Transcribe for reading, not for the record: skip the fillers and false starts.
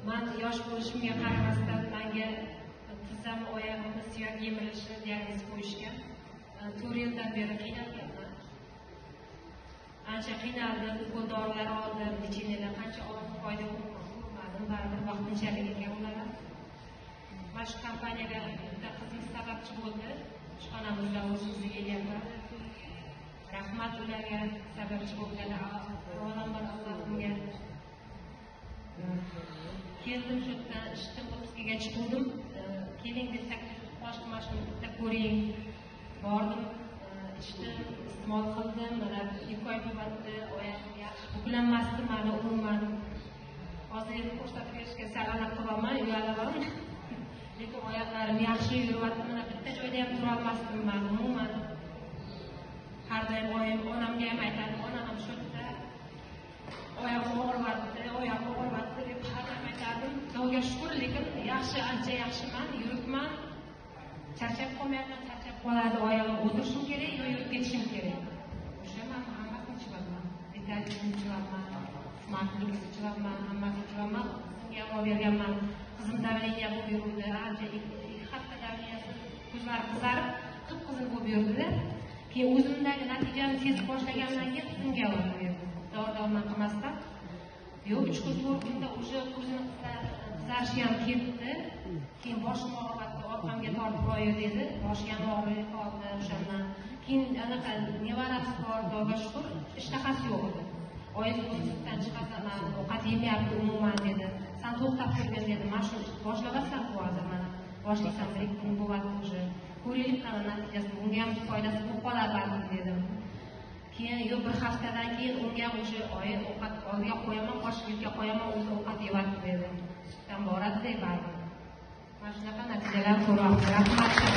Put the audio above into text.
men yosh bo'lishimga qaramasdan menga tizzam oyog'imni suyak yemilishi diagnoz qo'yishgan. 4 yildan beri qiynalganman. Ancha qiynaldim, ko'p dorilar oldim, lecheniyalar qancha oldim, foyda ko'rmadim, baribir vaqtinchalik ekan ular. Mana shu kompaniyaga bitta qizim sababchi bo'ldi. Ishxonamizda o'zimizga kelyapman. Rahmat ularga, sababchi bo'lganlar. Avvalambor Allohimga keldim, shu yerdan ishdan o'tkiga chiqdim. Keling deb taklif qilishdi, mana shuni bitta ko'ring. Bordim, ichdim, iste'mol qildim. Mana 2 oy bo'ldi, oyog'im yaxshi buklanmasdi, mana umuman. Hozir endi ko'rsatib berishga sal-aniq qilaman, uyalaman. Lekin oyoqlarim yaxshi yuryapti. Mana bitta joyda ham tura olmasdim men umuman. Har doim oyim onamga ham aytardim, onam ham shu yerda oyog'im og'riyapti deb har doim aytardim. Xudoga shukr, lekin yaxshi, ancha yaxshiman, yuribman. Charchab qolmayapman, charchab qoladi, oyog'im o'tirishim kerak, yurib ketishim kerak. O'sha men hammasini ichaman. Vitamin ichaman, smartlik ichaman, hammasini ichaman. Unga olib berganman. Qizim davleniya bo'lib yurdi, ancha 2 hafta davleniyasi ko'zlari qizarib, qip-qizil bo'lib yurdi. Keyin o'zimdagi natijani sezib boshlagandan keyin qizimga olib berdim. Dori-dorman qilmasdan. Yo'q, 3 kun 4 kunda o'sha ko'zini qizarishi ham ketdi. Keyin boshim og'riyapti, orqamga tortib qo'y dedi. Boshim ham og'rib qoldi o'shandan. Keyin anaqa nevarasi bor, Xudoga shukr, ishtahasi yo'q edi. Oyim o'zimdan chiqaman, ovqat yemayapti umuman dedi. Sen to'xtab turgin dedi. Mana shu boshlabasan hozir mana. Boshlasam 1-2 kun bo'ladi o'sha. Ko'raylik qana natijasi, bunga ham foydasi bo'lib qolar balkim dedim. Keyin yo'q, 1 haftadan keyin unga ham o'sha oyim ovqat oldiga qo'yaman, qoshiqga qo'yaman, o'zi ovqat yeyapti dedi. Sutdan boradi deb baribir. Mana shunaqa natijalar ko'ryapti. Rahmat.